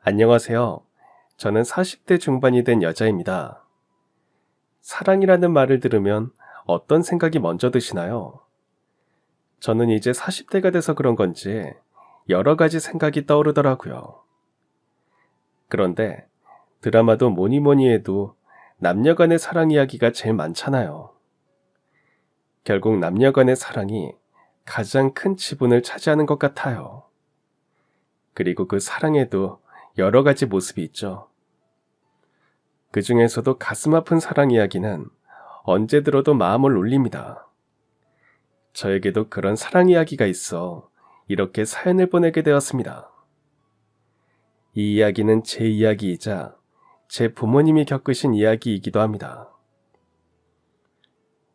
안녕하세요. 저는 40대 중반이 된 여자입니다. 사랑이라는 말을 들으면 어떤 생각이 먼저 드시나요? 저는 이제 40대가 돼서 그런 건지 여러 가지 생각이 떠오르더라고요. 그런데 드라마도 뭐니 뭐니 해도 남녀 간의 사랑 이야기가 제일 많잖아요. 결국 남녀 간의 사랑이 가장 큰 지분을 차지하는 것 같아요. 그리고 그 사랑에도 여러 가지 모습이 있죠. 그 중에서도 가슴 아픈 사랑 이야기는 언제 들어도 마음을 울립니다. 저에게도 그런 사랑 이야기가 있어 이렇게 사연을 보내게 되었습니다. 이 이야기는 제 이야기이자 제 부모님이 겪으신 이야기이기도 합니다.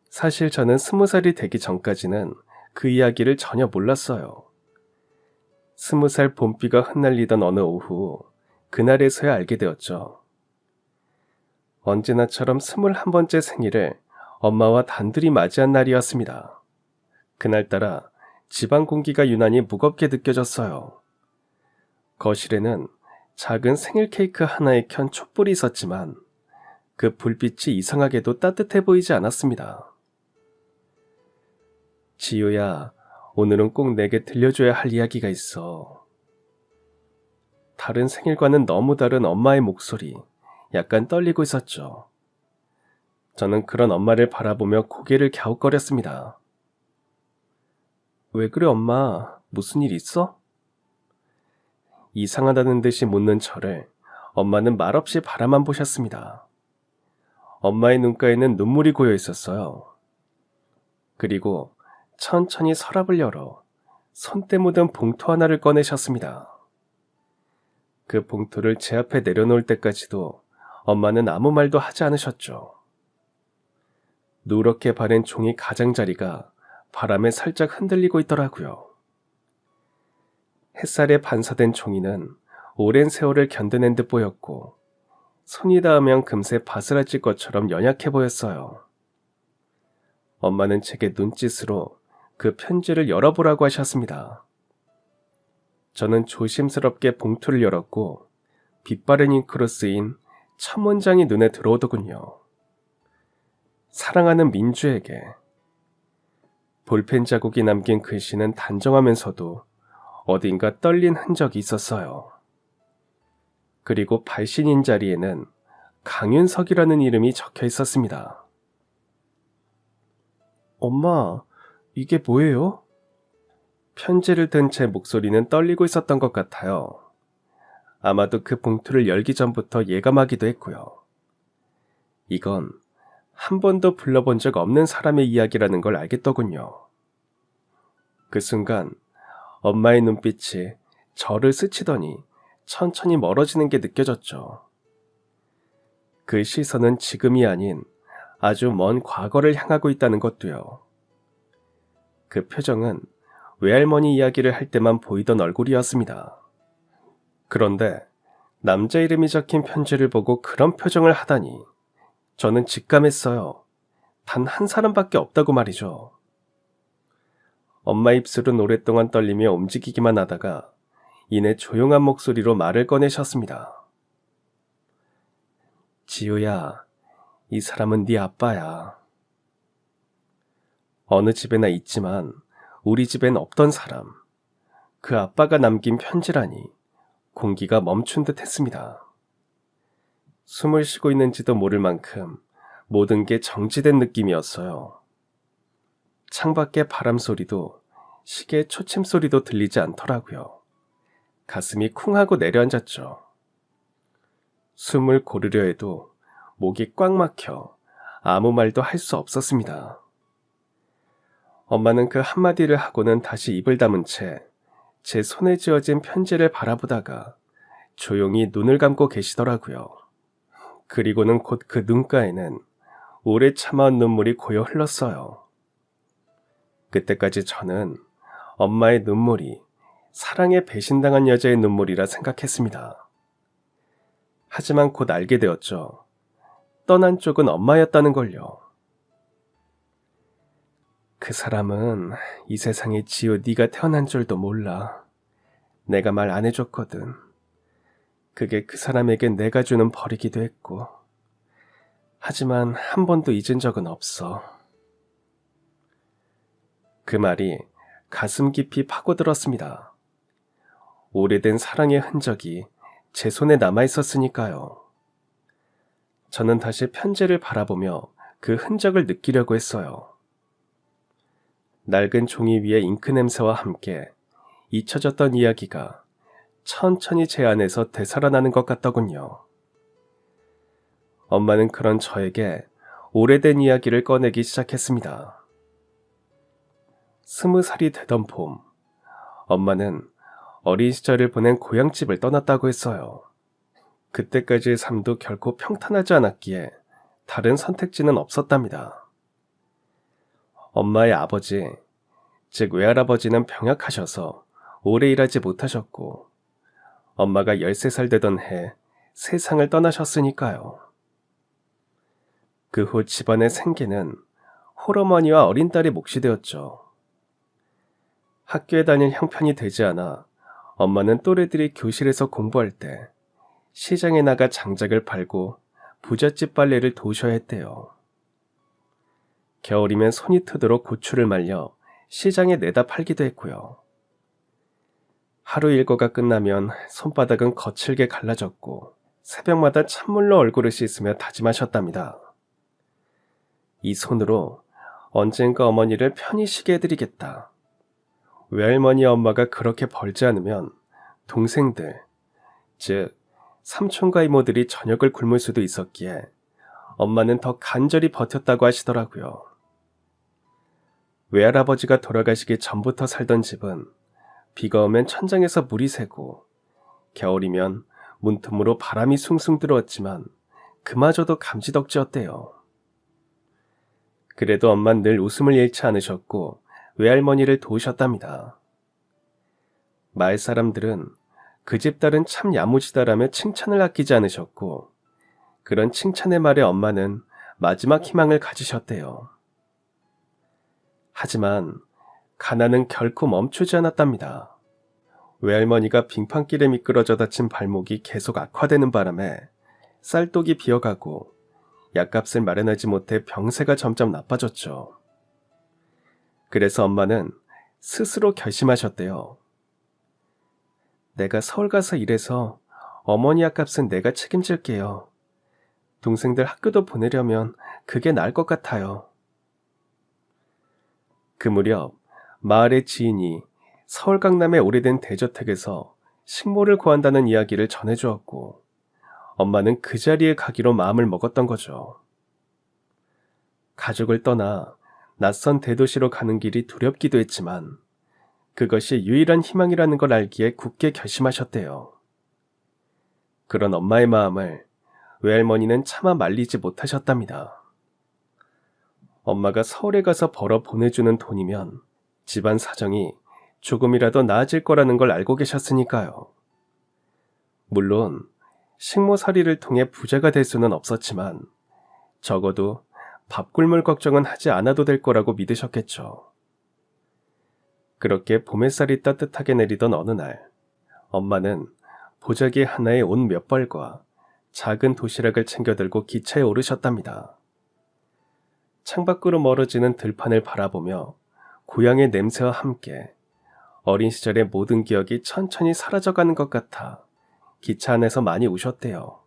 사실 저는 20살이 되기 전까지는 그 이야기를 전혀 몰랐어요. 20살 봄비가 흩날리던 어느 오후, 그날에서야 알게 되었죠. 언제나처럼 21번째 생일을 엄마와 단둘이 맞이한 날이었습니다. 그날따라 집안 공기가 유난히 무겁게 느껴졌어요. 거실에는 작은 생일 케이크 하나에 켠 촛불이 있었지만 그 불빛이 이상하게도 따뜻해 보이지 않았습니다. 지우야, 오늘은 꼭 내게 들려줘야 할 이야기가 있어. 다른 생일과는 너무 다른 엄마의 목소리, 약간 떨리고 있었죠. 저는 그런 엄마를 바라보며 고개를 갸웃거렸습니다. 왜 그래 엄마? 무슨 일 있어? 이상하다는 듯이 묻는 저를 엄마는 말없이 바라만 보셨습니다. 엄마의 눈가에는 눈물이 고여 있었어요. 그리고 천천히 서랍을 열어 손때 묻은 봉투 하나를 꺼내셨습니다. 그 봉투를 제 앞에 내려놓을 때까지도 엄마는 아무 말도 하지 않으셨죠. 누렇게 바랜 종이 가장자리가 바람에 살짝 흔들리고 있더라고요. 햇살에 반사된 종이는 오랜 세월을 견뎌낸 듯 보였고 손이 닿으면 금세 바스라질 것처럼 연약해 보였어요. 엄마는 제게 눈짓으로 그 편지를 열어보라고 하셨습니다. 저는 조심스럽게 봉투를 열었고 빛바랜 잉크로 쓰인 첫 문장이 눈에 들어오더군요. 사랑하는 민주에게. 볼펜 자국이 남긴 글씨는 단정하면서도 어딘가 떨린 흔적이 있었어요. 그리고 발신인 자리에는 강윤석이라는 이름이 적혀 있었습니다. 엄마, 이게 뭐예요? 편지를 든 제 목소리는 떨리고 있었던 것 같아요. 아마도 그 봉투를 열기 전부터 예감하기도 했고요. 이건 한 번도 불러본 적 없는 사람의 이야기라는 걸 알겠더군요. 그 순간 엄마의 눈빛이 저를 스치더니 천천히 멀어지는 게 느껴졌죠. 그 시선은 지금이 아닌 아주 먼 과거를 향하고 있다는 것도요. 그 표정은 외할머니 이야기를 할 때만 보이던 얼굴이었습니다. 그런데 남자 이름이 적힌 편지를 보고 그런 표정을 하다니 저는 직감했어요. 단 한 사람밖에 없다고 말이죠. 엄마 입술은 오랫동안 떨리며 움직이기만 하다가 이내 조용한 목소리로 말을 꺼내셨습니다. 지우야, 이 사람은 네 아빠야. 어느 집에나 있지만 우리 집엔 없던 사람. 그 아빠가 남긴 편지라니 공기가 멈춘 듯 했습니다. 숨을 쉬고 있는지도 모를 만큼 모든 게 정지된 느낌이었어요. 창밖의 바람 소리도 시계 초침 소리도 들리지 않더라고요. 가슴이 쿵 하고 내려앉았죠. 숨을 고르려 해도 목이 꽉 막혀 아무 말도 할 수 없었습니다. 엄마는 그 한마디를 하고는 다시 입을 다문 채 제 손에 쥐어진 편지를 바라보다가 조용히 눈을 감고 계시더라고요. 그리고는 곧 그 눈가에는 오래 참아온 눈물이 고여 흘렀어요. 그때까지 저는 엄마의 눈물이 사랑에 배신당한 여자의 눈물이라 생각했습니다. 하지만 곧 알게 되었죠. 떠난 쪽은 엄마였다는 걸요. 그 사람은 이 세상에 지우 네가 태어난 줄도 몰라. 내가 말 안 해줬거든. 그게 그 사람에게 내가 주는 벌이기도 했고, 하지만 한 번도 잊은 적은 없어. 그 말이 가슴 깊이 파고들었습니다. 오래된 사랑의 흔적이 제 손에 남아 있었으니까요. 저는 다시 편지를 바라보며 그 흔적을 느끼려고 했어요. 낡은 종이 위에 잉크 냄새와 함께 잊혀졌던 이야기가 천천히 제 안에서 되살아나는 것 같더군요. 엄마는 그런 저에게 오래된 이야기를 꺼내기 시작했습니다. 20살이 되던 봄, 엄마는 어린 시절을 보낸 고향집을 떠났다고 했어요. 그때까지의 삶도 결코 평탄하지 않았기에 다른 선택지는 없었답니다. 엄마의 아버지, 즉 외할아버지는 병약하셔서 오래 일하지 못하셨고, 엄마가 13살 되던 해 세상을 떠나셨으니까요. 그 후 집안의 생계는 홀어머니와 어린 딸이 몫이 되었죠. 학교에 다닐 형편이 되지 않아 엄마는 또래들이 교실에서 공부할 때 시장에 나가 장작을 팔고 부잣집 빨래를 도우셔야 했대요. 겨울이면 손이 트도록 고추를 말려 시장에 내다 팔기도 했고요. 하루 일과가 끝나면 손바닥은 거칠게 갈라졌고 새벽마다 찬물로 얼굴을 씻으며 다짐하셨답니다. 이 손으로 언젠가 어머니를 편히 쉬게 해드리겠다. 외할머니 엄마가 그렇게 벌지 않으면 동생들, 즉 삼촌과 이모들이 저녁을 굶을 수도 있었기에 엄마는 더 간절히 버텼다고 하시더라고요. 외할아버지가 돌아가시기 전부터 살던 집은 비가 오면 천장에서 물이 새고 겨울이면 문틈으로 바람이 숭숭 들어왔지만 그마저도 감지덕지였대요. 그래도 엄만 늘 웃음을 잃지 않으셨고 외할머니를 도우셨답니다. 마을 사람들은 그 집 딸은 참 야무지다라며 칭찬을 아끼지 않으셨고 그런 칭찬의 말에 엄마는 마지막 희망을 가지셨대요. 하지만 가난은 결코 멈추지 않았답니다. 외할머니가 빙판길에 미끄러져 다친 발목이 계속 악화되는 바람에 쌀독이 비어가고 약값을 마련하지 못해 병세가 점점 나빠졌죠. 그래서 엄마는 스스로 결심하셨대요. 내가 서울 가서 일해서 어머니 약값은 내가 책임질게요. 동생들 학교도 보내려면 그게 나을 것 같아요. 그 무렵 마을의 지인이 서울 강남의 오래된 대저택에서 식모를 구한다는 이야기를 전해주었고 엄마는 그 자리에 가기로 마음을 먹었던 거죠. 가족을 떠나 낯선 대도시로 가는 길이 두렵기도 했지만 그것이 유일한 희망이라는 걸 알기에 굳게 결심하셨대요. 그런 엄마의 마음을 외할머니는 차마 말리지 못하셨답니다. 엄마가 서울에 가서 벌어 보내주는 돈이면 집안 사정이 조금이라도 나아질 거라는 걸 알고 계셨으니까요. 물론 식모살이를 통해 부자가 될 수는 없었지만 적어도 밥 굶을 걱정은 하지 않아도 될 거라고 믿으셨겠죠. 그렇게 봄햇살이 따뜻하게 내리던 어느 날, 엄마는 보자기 하나에 옷 몇 벌과 작은 도시락을 챙겨 들고 기차에 오르셨답니다. 창밖으로 멀어지는 들판을 바라보며 고향의 냄새와 함께 어린 시절의 모든 기억이 천천히 사라져가는 것 같아 기차 안에서 많이 우셨대요.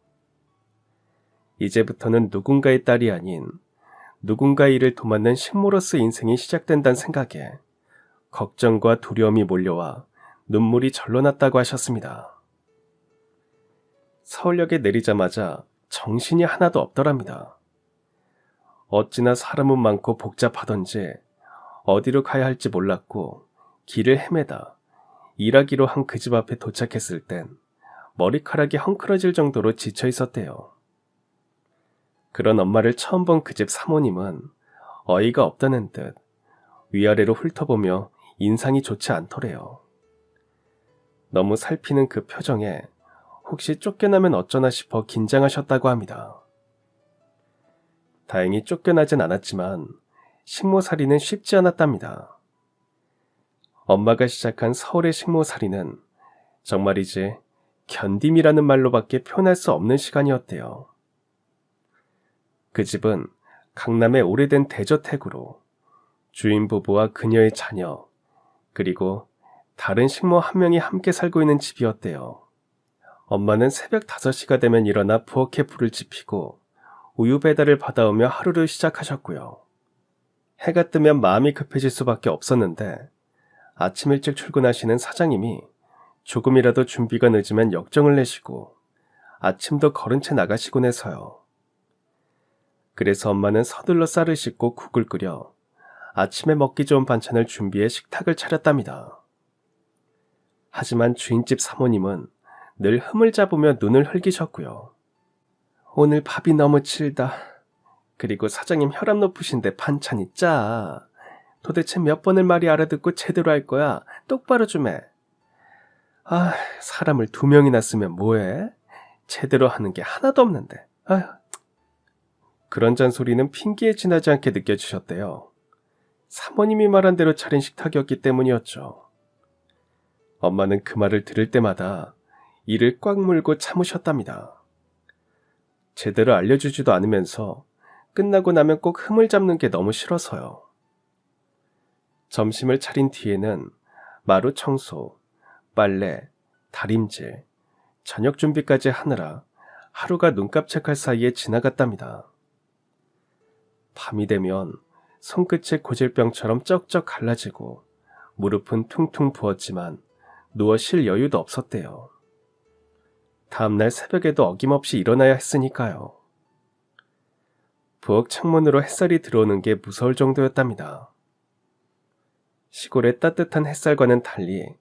이제부터는 누군가의 딸이 아닌 누군가의 일을 도맡는 식모로서 인생이 시작된다는 생각에 걱정과 두려움이 몰려와 눈물이 절로 났다고 하셨습니다. 서울역에 내리자마자 정신이 하나도 없더랍니다. 어찌나 사람은 많고 복잡하던지 어디로 가야 할지 몰랐고 길을 헤매다 일하기로 한 그 집 앞에 도착했을 땐 머리카락이 헝클어질 정도로 지쳐 있었대요. 그런 엄마를 처음 본 그 집 사모님은 어이가 없다는 듯 위아래로 훑어보며 인상이 좋지 않더래요. 너무 살피는 그 표정에 혹시 쫓겨나면 어쩌나 싶어 긴장하셨다고 합니다. 다행히 쫓겨나진 않았지만 식모살이는 쉽지 않았답니다. 엄마가 시작한 서울의 식모살이는 정말이지 견딤이라는 말로밖에 표현할 수 없는 시간이었대요. 그 집은 강남의 오래된 대저택으로 주인 부부와 그녀의 자녀, 그리고 다른 식모 한 명이 함께 살고 있는 집이었대요. 엄마는 새벽 5시가 되면 일어나 부엌에 불을 지피고 우유 배달을 받아오며 하루를 시작하셨고요. 해가 뜨면 마음이 급해질 수밖에 없었는데 아침 일찍 출근하시는 사장님이 조금이라도 준비가 늦으면 역정을 내시고 아침도 거른 채 나가시곤 해서요. 그래서 엄마는 서둘러 쌀을 씻고 국을 끓여 아침에 먹기 좋은 반찬을 준비해 식탁을 차렸답니다. 하지만 주인집 사모님은 늘 흠을 잡으며 눈을 흘기셨고요. 오늘 밥이 너무 질다. 그리고 사장님 혈압 높으신데 반찬이 짜. 도대체 몇 번을 말이 알아듣고 제대로 할 거야. 똑바로 좀 해. 아, 사람을 2명이나 쓰면 뭐해? 제대로 하는 게 하나도 없는데. 아휴. 그런 잔소리는 핑계에 지나지 않게 느껴지셨대요. 사모님이 말한 대로 차린 식탁이었기 때문이었죠. 엄마는 그 말을 들을 때마다 이를 꽉 물고 참으셨답니다. 제대로 알려주지도 않으면서 끝나고 나면 꼭 흠을 잡는 게 너무 싫어서요. 점심을 차린 뒤에는 마루 청소, 빨래, 다림질, 저녁 준비까지 하느라 하루가 눈 깜짝할 사이에 지나갔답니다. 밤이 되면 손끝이 고질병처럼 쩍쩍 갈라지고 무릎은 퉁퉁 부었지만 누워 쉴 여유도 없었대요. 다음날 새벽에도 어김없이 일어나야 했으니까요. 부엌 창문으로 햇살이 들어오는 게 무서울 정도였답니다. 시골의 따뜻한 햇살과는 달리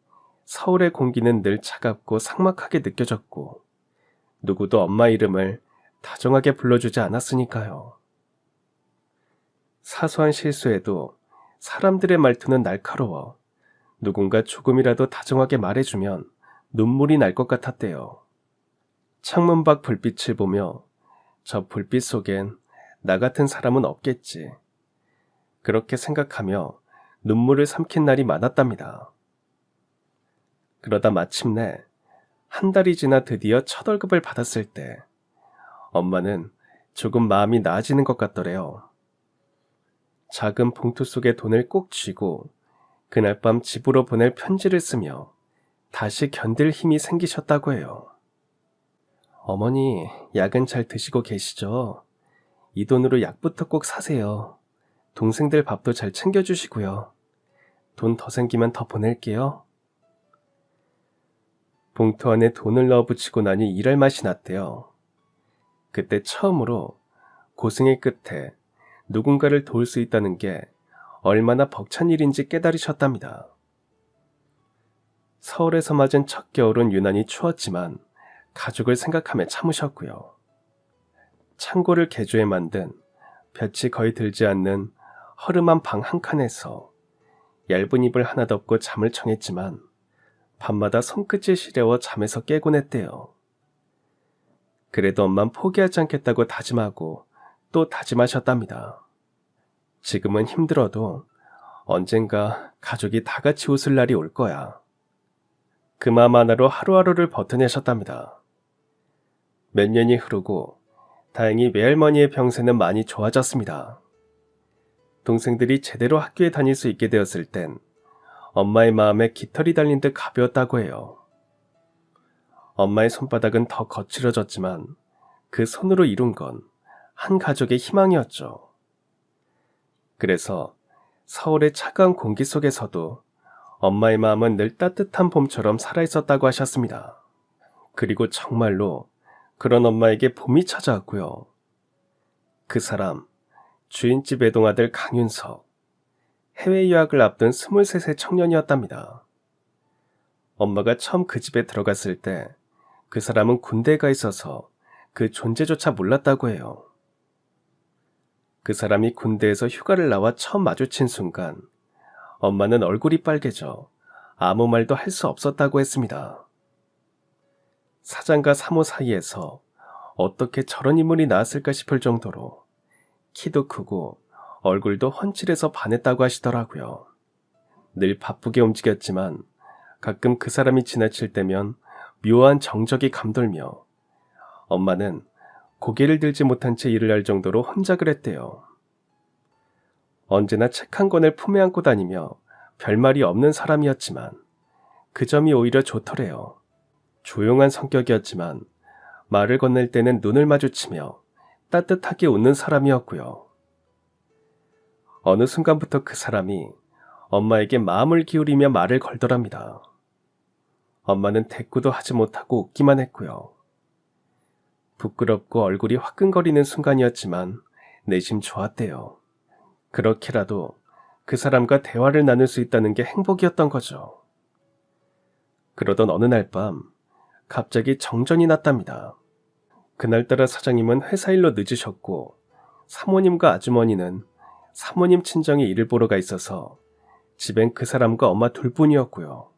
서울의 공기는 늘 차갑고 삭막하게 느껴졌고 누구도 엄마 이름을 다정하게 불러주지 않았으니까요. 사소한 실수에도 사람들의 말투는 날카로워 누군가 조금이라도 다정하게 말해주면 눈물이 날 것 같았대요. 창문 밖 불빛을 보며 저 불빛 속엔 나 같은 사람은 없겠지. 그렇게 생각하며 눈물을 삼킨 날이 많았답니다. 그러다 마침내 한 달이 지나 드디어 첫 월급을 받았을 때 엄마는 조금 마음이 나아지는 것 같더래요. 작은 봉투 속에 돈을 꼭 쥐고 그날 밤 집으로 보낼 편지를 쓰며 다시 견딜 힘이 생기셨다고 해요. 어머니, 약은 잘 드시고 계시죠? 이 돈으로 약부터 꼭 사세요. 동생들 밥도 잘 챙겨주시고요. 돈 더 생기면 더 보낼게요. 봉투 안에 돈을 넣어 붙이고 나니 일할 맛이 났대요. 그때 처음으로 고생의 끝에 누군가를 도울 수 있다는 게 얼마나 벅찬 일인지 깨달으셨답니다. 서울에서 맞은 첫 겨울은 유난히 추웠지만 가족을 생각하며 참으셨고요. 창고를 개조해 만든 볕이 거의 들지 않는 허름한 방 한 칸에서 얇은 이불 하나 덮고 잠을 청했지만 밤마다 손끝이 시려워 잠에서 깨곤 했대요. 그래도 엄만 포기하지 않겠다고 다짐하고 또 다짐하셨답니다. 지금은 힘들어도 언젠가 가족이 다 같이 웃을 날이 올 거야. 그 마음 하나로 하루하루를 버텨내셨답니다. 몇 년이 흐르고 다행히 외할머니의 병세는 많이 좋아졌습니다. 동생들이 제대로 학교에 다닐 수 있게 되었을 땐 엄마의 마음에 깃털이 달린 듯 가벼웠다고 해요. 엄마의 손바닥은 더 거칠어졌지만 그 손으로 이룬 건 한 가족의 희망이었죠. 그래서 서울의 차가운 공기 속에서도 엄마의 마음은 늘 따뜻한 봄처럼 살아있었다고 하셨습니다. 그리고 정말로 그런 엄마에게 봄이 찾아왔고요. 그 사람, 주인집 외동아들 강윤석, 해외 유학을 앞둔 23세 청년이었답니다. 엄마가 처음 그 집에 들어갔을 때 그 사람은 군대에 가 있어서 그 존재조차 몰랐다고 해요. 그 사람이 군대에서 휴가를 나와 처음 마주친 순간 엄마는 얼굴이 빨개져 아무 말도 할 수 없었다고 했습니다. 사장과 사모 사이에서 어떻게 저런 인물이 나왔을까 싶을 정도로 키도 크고 얼굴도 훤칠해서 반했다고 하시더라고요. 늘 바쁘게 움직였지만 가끔 그 사람이 지나칠 때면 묘한 정적이 감돌며 엄마는 고개를 들지 못한 채 일을 할 정도로 혼작을 했대요. 언제나 책 한 권을 품에 안고 다니며 별말이 없는 사람이었지만 그 점이 오히려 좋더래요. 조용한 성격이었지만 말을 건넬 때는 눈을 마주치며 따뜻하게 웃는 사람이었고요. 어느 순간부터 그 사람이 엄마에게 마음을 기울이며 말을 걸더랍니다. 엄마는 대꾸도 하지 못하고 웃기만 했고요. 부끄럽고 얼굴이 화끈거리는 순간이었지만 내심 좋았대요. 그렇게라도 그 사람과 대화를 나눌 수 있다는 게 행복이었던 거죠. 그러던 어느 날 밤 갑자기 정전이 났답니다. 그날따라 사장님은 회사 일로 늦으셨고 사모님과 아주머니는 사모님 친정에 일을 보러 가 있어서 집엔 그 사람과 엄마 둘뿐이었고요.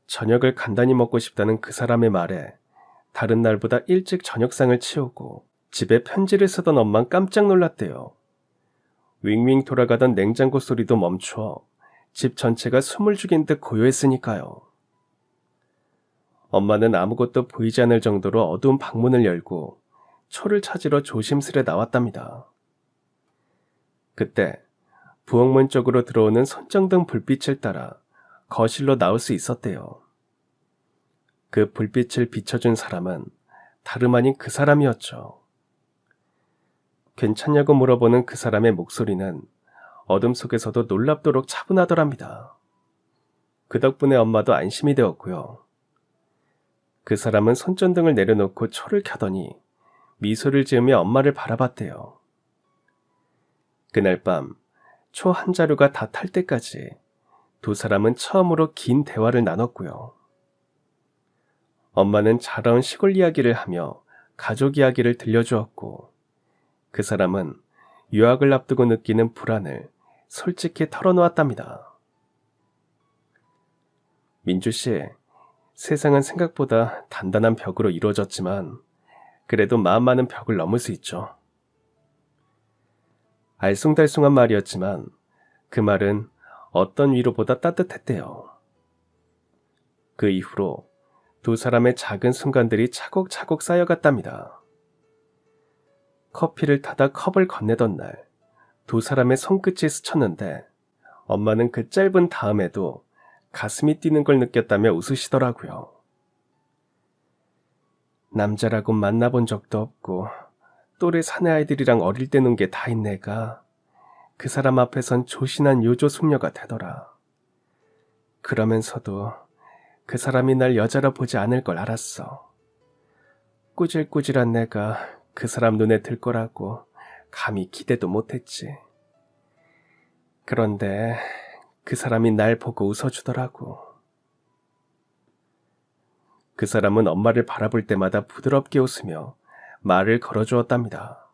저녁을 간단히 먹고 싶다는 그 사람의 말에 다른 날보다 일찍 저녁상을 치우고 집에 편지를 쓰던 엄만 깜짝 놀랐대요. 윙윙 돌아가던 냉장고 소리도 멈춰 집 전체가 숨을 죽인 듯 고요했으니까요. 엄마는 아무것도 보이지 않을 정도로 어두운 방문을 열고 초를 찾으러 조심스레 나왔답니다. 그때 부엌문 쪽으로 들어오는 손전등 불빛을 따라 거실로 나올 수 있었대요. 그 불빛을 비춰준 사람은 다름 아닌 그 사람이었죠. 괜찮냐고 물어보는 그 사람의 목소리는 어둠 속에서도 놀랍도록 차분하더랍니다. 그 덕분에 엄마도 안심이 되었고요. 그 사람은 손전등을 내려놓고 초를 켜더니 미소를 지으며 엄마를 바라봤대요. 그날 밤 초 한 자루가 다 탈 때까지 두 사람은 처음으로 긴 대화를 나눴고요. 엄마는 자라온 시골 이야기를 하며 가족 이야기를 들려주었고 그 사람은 유학을 앞두고 느끼는 불안을 솔직히 털어놓았답니다. 민주씨, 세상은 생각보다 단단한 벽으로 이루어졌지만 그래도 마음 많은 벽을 넘을 수 있죠. 알쏭달쏭한 말이었지만 그 말은 어떤 위로보다 따뜻했대요. 그 이후로 두 사람의 작은 순간들이 차곡차곡 쌓여갔답니다. 커피를 타다 컵을 건네던 날 두 사람의 손끝이 스쳤는데 엄마는 그 짧은 다음에도 가슴이 뛰는 걸 느꼈다며 웃으시더라고요. 남자라고 만나본 적도 없고 또래 사내 아이들이랑 어릴 때 논 게 다인 내가 그 사람 앞에선 조신한 요조 숙녀가 되더라. 그러면서도 그 사람이 날 여자로 보지 않을 걸 알았어. 꾸질꾸질한 내가 그 사람 눈에 들 거라고 감히 기대도 못했지. 그런데 그 사람이 날 보고 웃어주더라고. 그 사람은 엄마를 바라볼 때마다 부드럽게 웃으며 말을 걸어주었답니다.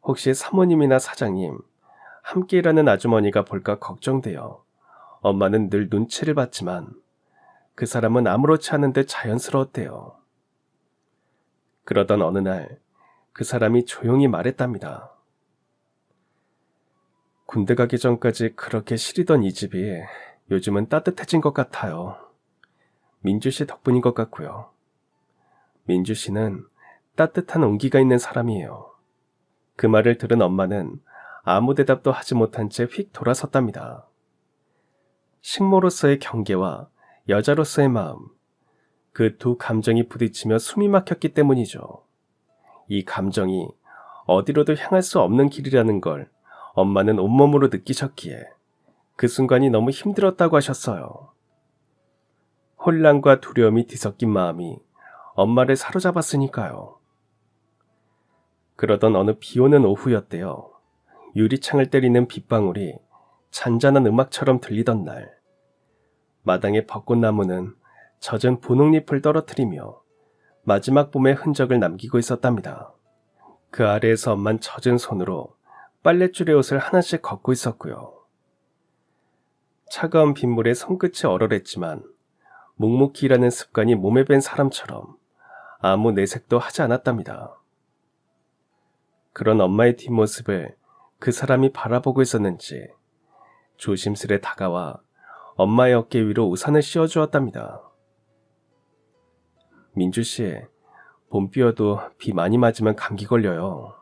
혹시 사모님이나 사장님, 함께 일하는 아주머니가 볼까 걱정되어 엄마는 늘 눈치를 봤지만 그 사람은 아무렇지 않은 듯 자연스러웠대요. 그러던 어느 날 그 사람이 조용히 말했답니다. 군대 가기 전까지 그렇게 시리던 이 집이 요즘은 따뜻해진 것 같아요. 민주 씨 덕분인 것 같고요. 민주 씨는 따뜻한 온기가 있는 사람이에요. 그 말을 들은 엄마는 아무 대답도 하지 못한 채 휙 돌아섰답니다. 식모로서의 경계와 여자로서의 마음, 그 두 감정이 부딪히며 숨이 막혔기 때문이죠. 이 감정이 어디로도 향할 수 없는 길이라는 걸 엄마는 온몸으로 느끼셨기에 그 순간이 너무 힘들었다고 하셨어요. 혼란과 두려움이 뒤섞인 마음이 엄마를 사로잡았으니까요. 그러던 어느 비오는 오후였대요. 유리창을 때리는 빗방울이 잔잔한 음악처럼 들리던 날, 마당의 벚꽃나무는 젖은 분홍잎을 떨어뜨리며 마지막 봄의 흔적을 남기고 있었답니다. 그 아래에서 엄만 젖은 손으로 빨랫줄의 옷을 하나씩 걷고 있었고요. 차가운 빗물에 손끝이 얼얼했지만 묵묵히 일하는 습관이 몸에 밴 사람처럼 아무 내색도 하지 않았답니다. 그런 엄마의 뒷모습을 그 사람이 바라보고 있었는지 조심스레 다가와 엄마의 어깨 위로 우산을 씌워주었답니다. 민주 씨, 봄비여도 비 많이 맞으면 감기 걸려요.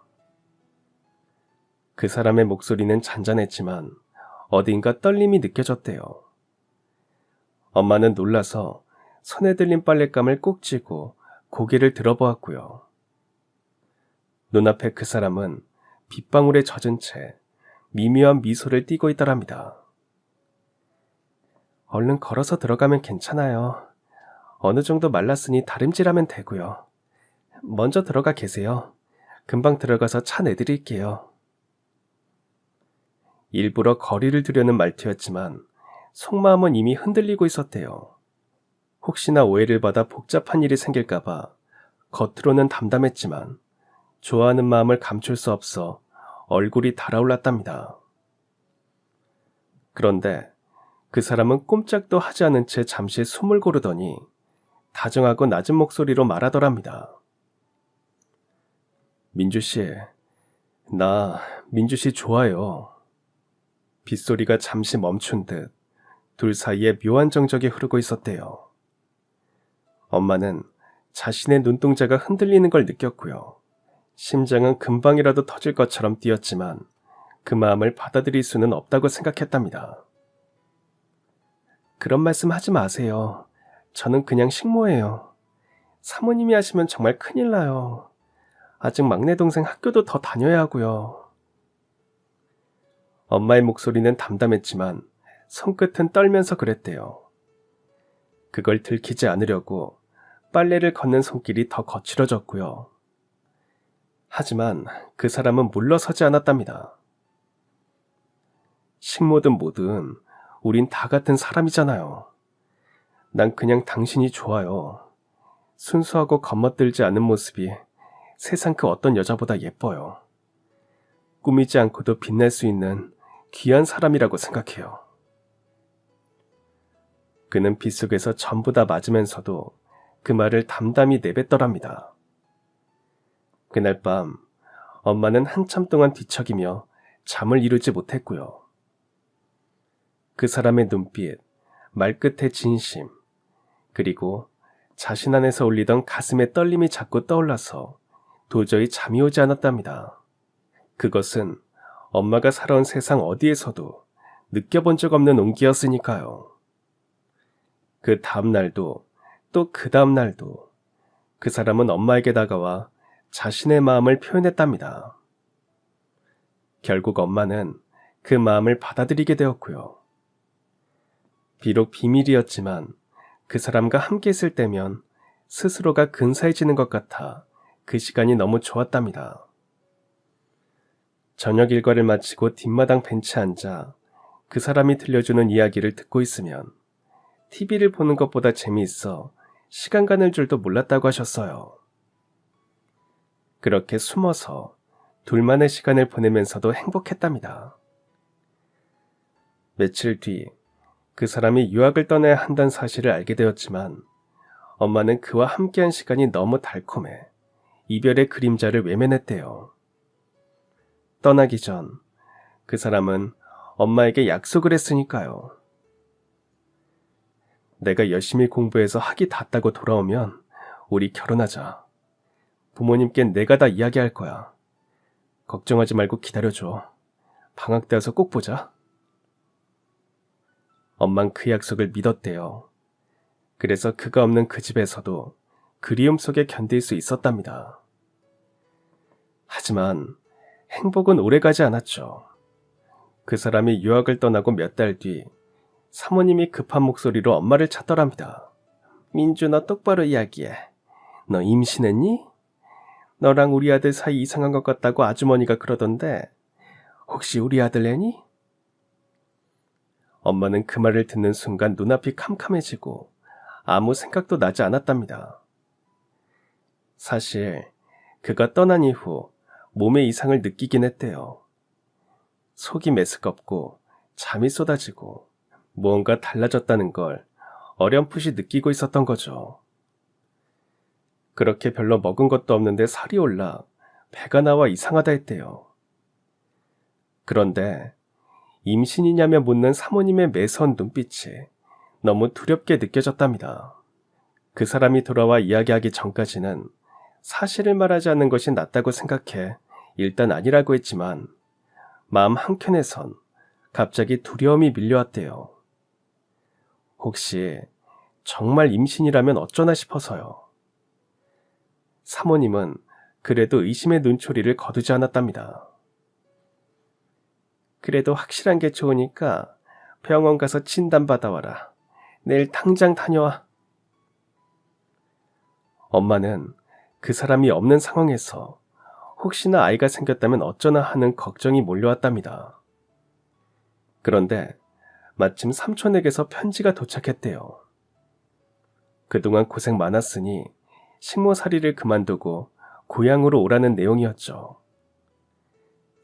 그 사람의 목소리는 잔잔했지만 어딘가 떨림이 느껴졌대요. 엄마는 놀라서 손에 들린 빨랫감을 꼭 쥐고 고개를 들어보았고요. 눈앞에 그 사람은 빗방울에 젖은 채 미묘한 미소를 띠고 있더랍니다. 얼른 걸어서 들어가면 괜찮아요. 어느 정도 말랐으니 다림질하면 되고요. 먼저 들어가 계세요. 금방 들어가서 차 내드릴게요. 일부러 거리를 두려는 말투였지만 속마음은 이미 흔들리고 있었대요. 혹시나 오해를 받아 복잡한 일이 생길까봐 겉으로는 담담했지만 좋아하는 마음을 감출 수 없어 얼굴이 달아올랐답니다. 그런데 그 사람은 꼼짝도 하지 않은 채 잠시 숨을 고르더니 다정하고 낮은 목소리로 말하더랍니다. 민주씨, 나 민주씨 좋아요. 빗소리가 잠시 멈춘 듯 둘 사이에 묘한 정적이 흐르고 있었대요. 엄마는 자신의 눈동자가 흔들리는 걸 느꼈고요. 심장은 금방이라도 터질 것처럼 뛰었지만 그 마음을 받아들일 수는 없다고 생각했답니다. 그런 말씀 하지 마세요. 저는 그냥 식모예요. 사모님이 하시면 정말 큰일 나요. 아직 막내 동생 학교도 더 다녀야 하고요. 엄마의 목소리는 담담했지만 손끝은 떨면서 그랬대요. 그걸 들키지 않으려고 빨래를 걷는 손길이 더 거칠어졌고요. 하지만 그 사람은 물러서지 않았답니다. 식모든 뭐든 우린 다 같은 사람이잖아요. 난 그냥 당신이 좋아요. 순수하고 겁먹들지 않은 모습이 세상 그 어떤 여자보다 예뻐요. 꾸미지 않고도 빛날 수 있는 귀한 사람이라고 생각해요. 그는 빗속에서 전부 다 맞으면서도 그 말을 담담히 내뱉더랍니다. 그날 밤 엄마는 한참 동안 뒤척이며 잠을 이루지 못했고요. 그 사람의 눈빛, 말끝의 진심, 그리고 자신 안에서 울리던 가슴의 떨림이 자꾸 떠올라서 도저히 잠이 오지 않았답니다. 그것은 엄마가 살아온 세상 어디에서도 느껴본 적 없는 온기였으니까요. 그 다음 날도 또 그 다음 날도 그 사람은 엄마에게 다가와 자신의 마음을 표현했답니다. 결국 엄마는 그 마음을 받아들이게 되었고요. 비록 비밀이었지만 그 사람과 함께 있을 때면 스스로가 근사해지는 것 같아 그 시간이 너무 좋았답니다. 저녁 일과를 마치고 뒷마당 벤치에 앉아 그 사람이 들려주는 이야기를 듣고 있으면 TV를 보는 것보다 재미있어 시간 가는 줄도 몰랐다고 하셨어요. 그렇게 숨어서 둘만의 시간을 보내면서도 행복했답니다. 며칠 뒤 그 사람이 유학을 떠나야 한다는 사실을 알게 되었지만 엄마는 그와 함께한 시간이 너무 달콤해 이별의 그림자를 외면했대요. 떠나기 전 그 사람은 엄마에게 약속을 했으니까요. 내가 열심히 공부해서 학위 다 따고 돌아오면 우리 결혼하자. 부모님께 내가 다 이야기할 거야. 걱정하지 말고 기다려줘. 방학 때 와서 꼭 보자. 엄만 그 약속을 믿었대요. 그래서 그가 없는 그 집에서도 그리움 속에 견딜 수 있었답니다. 하지만 행복은 오래가지 않았죠. 그 사람이 유학을 떠나고 몇 달 뒤 사모님이 급한 목소리로 엄마를 찾더랍니다. 민주, 너 똑바로 이야기해. 너 임신했니? 너랑 우리 아들 사이 이상한 것 같다고 아주머니가 그러던데 혹시 우리 아들 애니? 엄마는 그 말을 듣는 순간 눈앞이 캄캄해지고 아무 생각도 나지 않았답니다. 사실 그가 떠난 이후 몸에 이상을 느끼긴 했대요. 속이 메스껍고 잠이 쏟아지고 무언가 달라졌다는 걸 어렴풋이 느끼고 있었던 거죠. 그렇게 별로 먹은 것도 없는데 살이 올라 배가 나와 이상하다 했대요. 그런데 임신이냐며 묻는 사모님의 매서운 눈빛이 너무 두렵게 느껴졌답니다. 그 사람이 돌아와 이야기하기 전까지는 사실을 말하지 않는 것이 낫다고 생각해 일단 아니라고 했지만 마음 한켠에선 갑자기 두려움이 밀려왔대요. 혹시 정말 임신이라면 어쩌나 싶어서요. 사모님은 그래도 의심의 눈초리를 거두지 않았답니다. 그래도 확실한 게 좋으니까 병원 가서 진단 받아와라. 내일 당장 다녀와. 엄마는 그 사람이 없는 상황에서 혹시나 아이가 생겼다면 어쩌나 하는 걱정이 몰려왔답니다. 그런데 마침 삼촌에게서 편지가 도착했대요. 그동안 고생 많았으니 식모살이를 그만두고 고향으로 오라는 내용이었죠.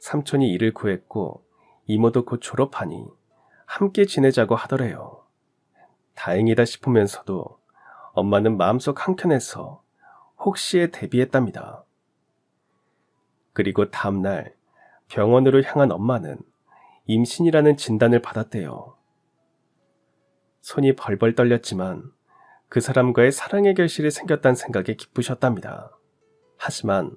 삼촌이 일을 구했고 이모도 곧 졸업하니 함께 지내자고 하더래요. 다행이다 싶으면서도 엄마는 마음속 한켠에서 혹시에 대비했답니다. 그리고 다음날 병원으로 향한 엄마는 임신이라는 진단을 받았대요. 손이 벌벌 떨렸지만 그 사람과의 사랑의 결실이 생겼다는 생각에 기쁘셨답니다. 하지만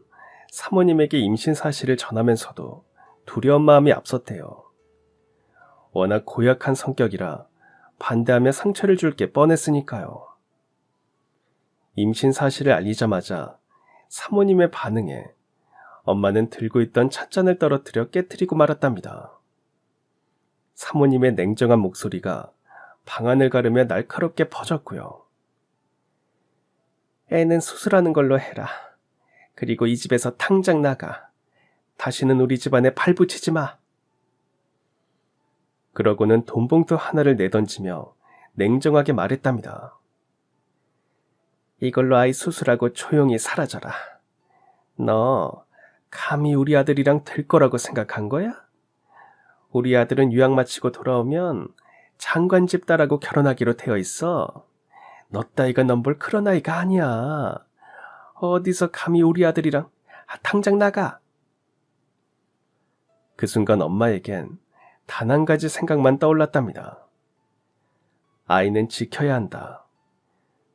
사모님에게 임신 사실을 전하면서도 두려운 마음이 앞섰대요. 워낙 고약한 성격이라 반대하며 상처를 줄 게 뻔했으니까요. 임신 사실을 알리자마자 사모님의 반응에 엄마는 들고 있던 찻잔을 떨어뜨려 깨트리고 말았답니다. 사모님의 냉정한 목소리가 방안을 가르며 날카롭게 퍼졌고요. 애는 수술하는 걸로 해라. 그리고 이 집에서 당장 나가. 다시는 우리 집안에 발붙이지 마. 그러고는 돈봉투 하나를 내던지며 냉정하게 말했답니다. 이걸로 아이 수술하고 조용히 사라져라. 너 감히 우리 아들이랑 될 거라고 생각한 거야? 우리 아들은 유학 마치고 돌아오면 장관집 딸하고 결혼하기로 되어 있어. 너 따위가 넘볼 그런 아이가 아니야. 어디서 감히 우리 아들이랑 당장 나가. 그 순간 엄마에겐 단 한 가지 생각만 떠올랐답니다. 아이는 지켜야 한다.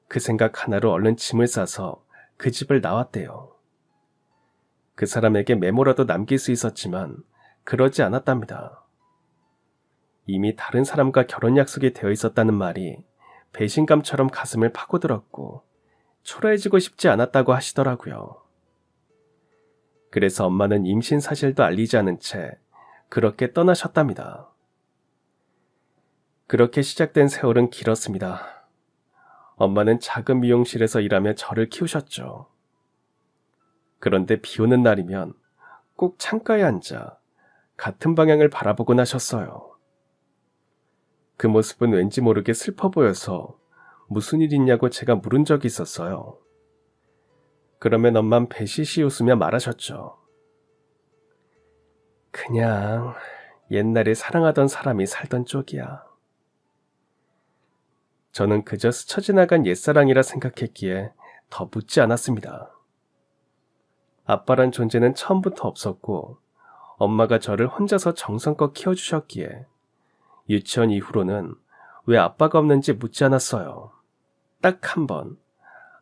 그 생각 하나로 얼른 짐을 싸서 그 집을 나왔대요. 그 사람에게 메모라도 남길 수 있었지만 그러지 않았답니다. 이미 다른 사람과 결혼 약속이 되어 있었다는 말이 배신감처럼 가슴을 파고들었고 초라해지고 싶지 않았다고 하시더라고요. 그래서 엄마는 임신 사실도 알리지 않은 채 그렇게 떠나셨답니다. 그렇게 시작된 세월은 길었습니다. 엄마는 작은 미용실에서 일하며 저를 키우셨죠. 그런데 비 오는 날이면 꼭 창가에 앉아 같은 방향을 바라보곤 하셨어요. 그 모습은 왠지 모르게 슬퍼 보여서 무슨 일 있냐고 제가 물은 적이 있었어요. 그러면 엄만 배시시 웃으며 말하셨죠. 그냥 옛날에 사랑하던 사람이 살던 쪽이야. 저는 그저 스쳐 지나간 옛사랑이라 생각했기에 더 묻지 않았습니다. 아빠란 존재는 처음부터 없었고 엄마가 저를 혼자서 정성껏 키워주셨기에 유치원 이후로는 왜 아빠가 없는지 묻지 않았어요. 딱 한 번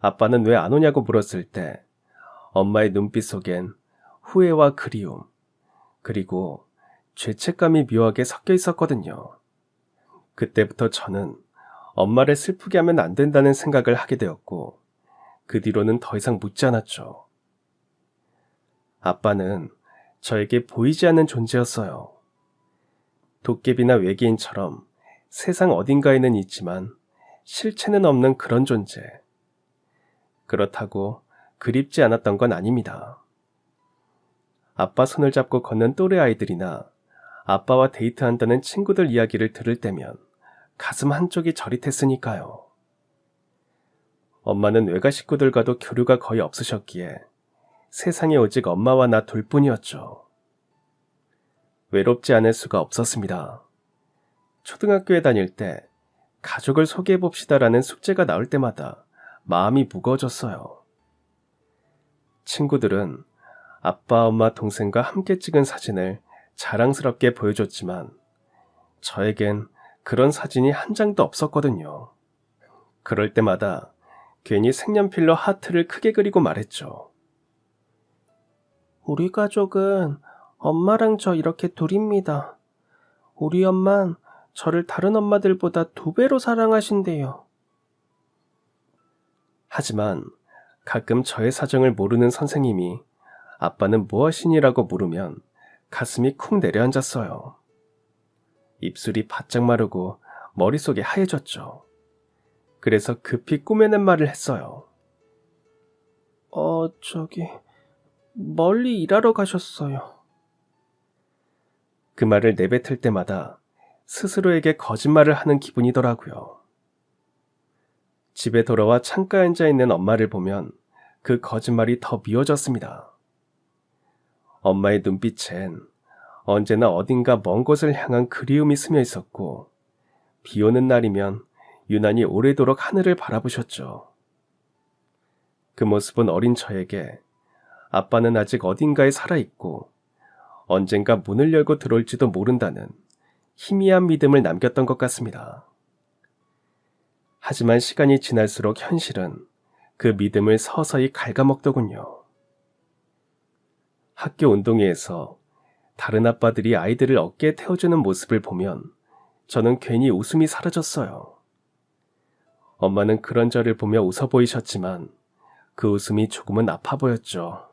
아빠는 왜 안 오냐고 물었을 때 엄마의 눈빛 속엔 후회와 그리움 그리고 죄책감이 묘하게 섞여 있었거든요. 그때부터 저는 엄마를 슬프게 하면 안 된다는 생각을 하게 되었고 그 뒤로는 더 이상 묻지 않았죠. 아빠는 저에게 보이지 않는 존재였어요. 도깨비나 외계인처럼 세상 어딘가에는 있지만 실체는 없는 그런 존재. 그렇다고 그립지 않았던 건 아닙니다. 아빠 손을 잡고 걷는 또래 아이들이나 아빠와 데이트한다는 친구들 이야기를 들을 때면 가슴 한쪽이 저릿했으니까요. 엄마는 외가 식구들과도 교류가 거의 없으셨기에 세상에 오직 엄마와 나 둘뿐이었죠. 외롭지 않을 수가 없었습니다. 초등학교에 다닐 때 가족을 소개해봅시다라는 숙제가 나올 때마다 마음이 무거워졌어요. 친구들은 아빠, 엄마, 동생과 함께 찍은 사진을 자랑스럽게 보여줬지만 저에겐 그런 사진이 한 장도 없었거든요. 그럴 때마다 괜히 색연필로 하트를 크게 그리고 말했죠. 우리 가족은 엄마랑 저 이렇게 둘입니다. 우리 엄만 저를 다른 엄마들보다 2배로 사랑하신대요. 하지만 가끔 저의 사정을 모르는 선생님이 아빠는 무엇이니라고 물으면 가슴이 쿵 내려앉았어요. 입술이 바짝 마르고 머릿속이 하얘졌죠. 그래서 급히 꾸며낸 말을 했어요. 저기 멀리 일하러 가셨어요. 그 말을 내뱉을 때마다 스스로에게 거짓말을 하는 기분이더라고요. 집에 돌아와 창가에 앉아있는 엄마를 보면 그 거짓말이 더 미워졌습니다. 엄마의 눈빛엔 언제나 어딘가 먼 곳을 향한 그리움이 스며 있었고, 비 오는 날이면 유난히 오래도록 하늘을 바라보셨죠. 그 모습은 어린 저에게 아빠는 아직 어딘가에 살아있고 언젠가 문을 열고 들어올지도 모른다는 희미한 믿음을 남겼던 것 같습니다. 하지만 시간이 지날수록 현실은 그 믿음을 서서히 갉아먹더군요. 학교 운동회에서 다른 아빠들이 아이들을 어깨에 태워주는 모습을 보면 저는 괜히 웃음이 사라졌어요. 엄마는 그런 저를 보며 웃어 보이셨지만 그 웃음이 조금은 아파 보였죠.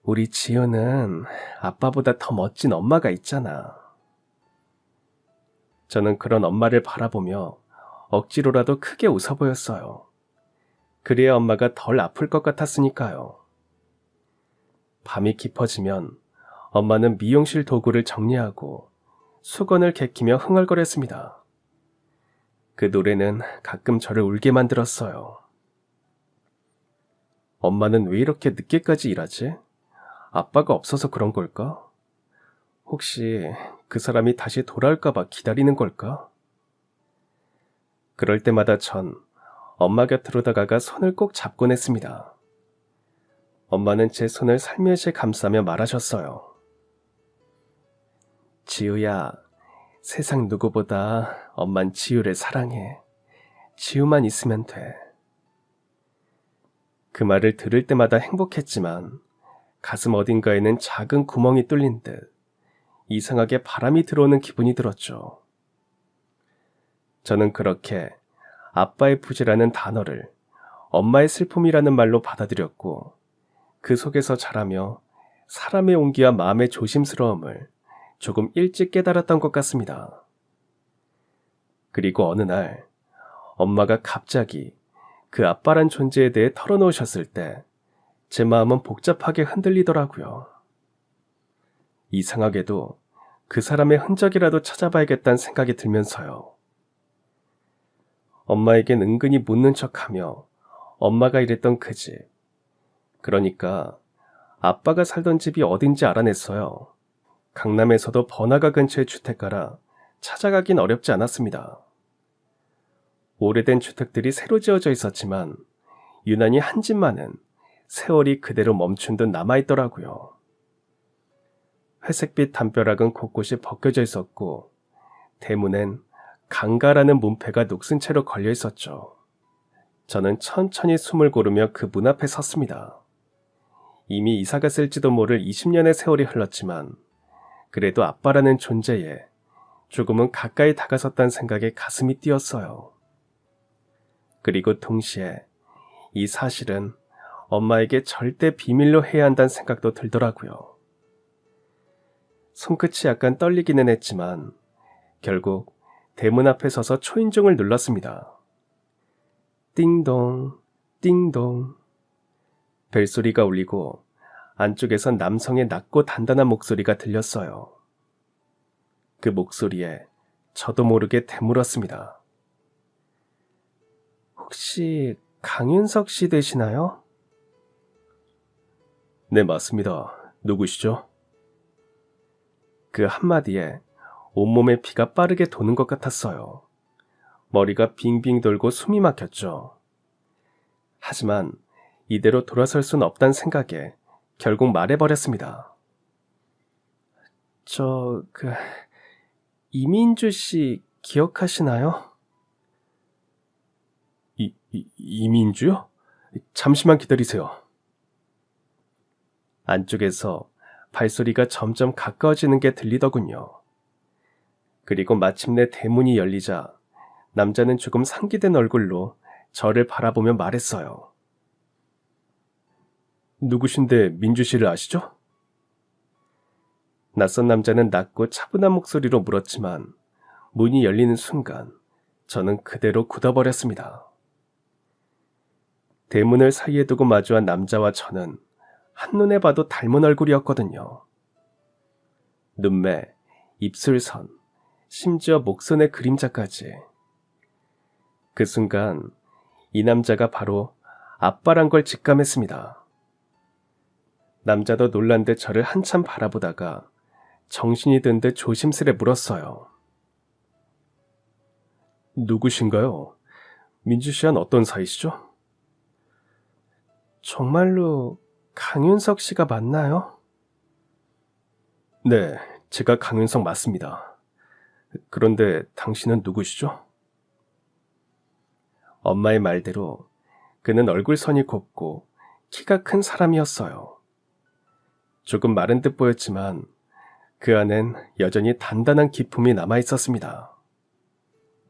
우리 지효는 아빠보다 더 멋진 엄마가 있잖아. 저는 그런 엄마를 바라보며 억지로라도 크게 웃어 보였어요. 그래야 엄마가 덜 아플 것 같았으니까요. 밤이 깊어지면 엄마는 미용실 도구를 정리하고 수건을 개키며 흥얼거렸습니다. 그 노래는 가끔 저를 울게 만들었어요. 엄마는 왜 이렇게 늦게까지 일하지? 아빠가 없어서 그런 걸까? 혹시 그 사람이 다시 돌아올까봐 기다리는 걸까? 그럴 때마다 전 엄마 곁으로 다가가 손을 꼭 잡곤 했습니다. 엄마는 제 손을 살며시 감싸며 말하셨어요. 지우야, 세상 누구보다 엄만 지우를 사랑해. 지우만 있으면 돼. 그 말을 들을 때마다 행복했지만 가슴 어딘가에는 작은 구멍이 뚫린 듯 이상하게 바람이 들어오는 기분이 들었죠. 저는 그렇게 아빠의 부재라는 단어를 엄마의 슬픔이라는 말로 받아들였고, 그 속에서 자라며 사람의 온기와 마음의 조심스러움을 조금 일찍 깨달았던 것 같습니다. 그리고 어느 날 엄마가 갑자기 그 아빠란 존재에 대해 털어놓으셨을 때 제 마음은 복잡하게 흔들리더라고요. 이상하게도 그 사람의 흔적이라도 찾아봐야겠다는 생각이 들면서요. 엄마에겐 은근히 묻는 척하며 엄마가 일했던 그 집, 그러니까 아빠가 살던 집이 어딘지 알아냈어요. 강남에서도 번화가 근처의 주택가라 찾아가긴 어렵지 않았습니다. 오래된 주택들이 새로 지어져 있었지만 유난히 한 집만은 세월이 그대로 멈춘 듯 남아있더라고요. 회색빛 담벼락은 곳곳이 벗겨져 있었고 대문엔 강가라는 문패가 녹슨 채로 걸려 있었죠. 저는 천천히 숨을 고르며 그 문 앞에 섰습니다. 이미 이사갔을지도 모를 20년의 세월이 흘렀지만 그래도 아빠라는 존재에 조금은 가까이 다가섰다는 생각에 가슴이 뛰었어요. 그리고 동시에 이 사실은 엄마에게 절대 비밀로 해야 한다는 생각도 들더라고요. 손끝이 약간 떨리기는 했지만 결국 대문 앞에 서서 초인종을 눌렀습니다. 띵동, 띵동. 벨소리가 울리고 안쪽에선 남성의 낮고 단단한 목소리가 들렸어요. 그 목소리에 저도 모르게 되물었습니다. 혹시 강윤석 씨 되시나요? 네, 맞습니다. 누구시죠? 그 한마디에 온몸에 피가 빠르게 도는 것 같았어요. 머리가 빙빙 돌고 숨이 막혔죠. 하지만 이대로 돌아설 순 없다는 생각에 결국 말해버렸습니다. 이민주 씨 기억하시나요? 이민주요? 잠시만 기다리세요. 안쪽에서 발소리가 점점 가까워지는 게 들리더군요. 그리고 마침내 대문이 열리자 남자는 조금 상기된 얼굴로 저를 바라보며 말했어요. 누구신데 민주 씨를 아시죠? 낯선 남자는 낮고 차분한 목소리로 물었지만 문이 열리는 순간 저는 그대로 굳어버렸습니다. 대문을 사이에 두고 마주한 남자와 저는 한눈에 봐도 닮은 얼굴이었거든요. 눈매, 입술선, 심지어 목선의 그림자까지. 그 순간 이 남자가 바로 아빠란 걸 직감했습니다. 남자도 놀란 듯 저를 한참 바라보다가 정신이 든 듯 조심스레 물었어요. 누구신가요? 민주 씨와는 어떤 사이시죠? 정말로 강윤석 씨가 맞나요? 네, 제가 강윤석 맞습니다. 그런데 당신은 누구시죠? 엄마의 말대로 그는 얼굴선이 곱고 키가 큰 사람이었어요. 조금 마른 듯 보였지만 그 안엔 여전히 단단한 기품이 남아 있었습니다.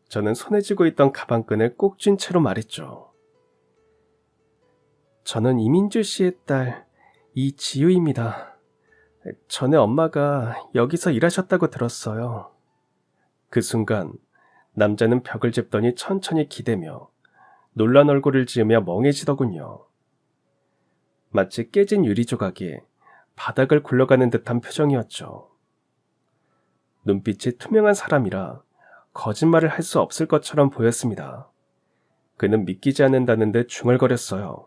저는 손에 쥐고 있던 가방끈을 꼭 쥔 채로 말했죠. 저는 이민주 씨의 딸 이지우입니다. 전에 엄마가 여기서 일하셨다고 들었어요. 그 순간 남자는 벽을 짚더니 천천히 기대며 놀란 얼굴을 지으며 멍해지더군요. 마치 깨진 유리 조각이 바닥을 굴러가는 듯한 표정이었죠. 눈빛이 투명한 사람이라 거짓말을 할 수 없을 것처럼 보였습니다. 그는 믿기지 않는다는 듯 중얼거렸어요.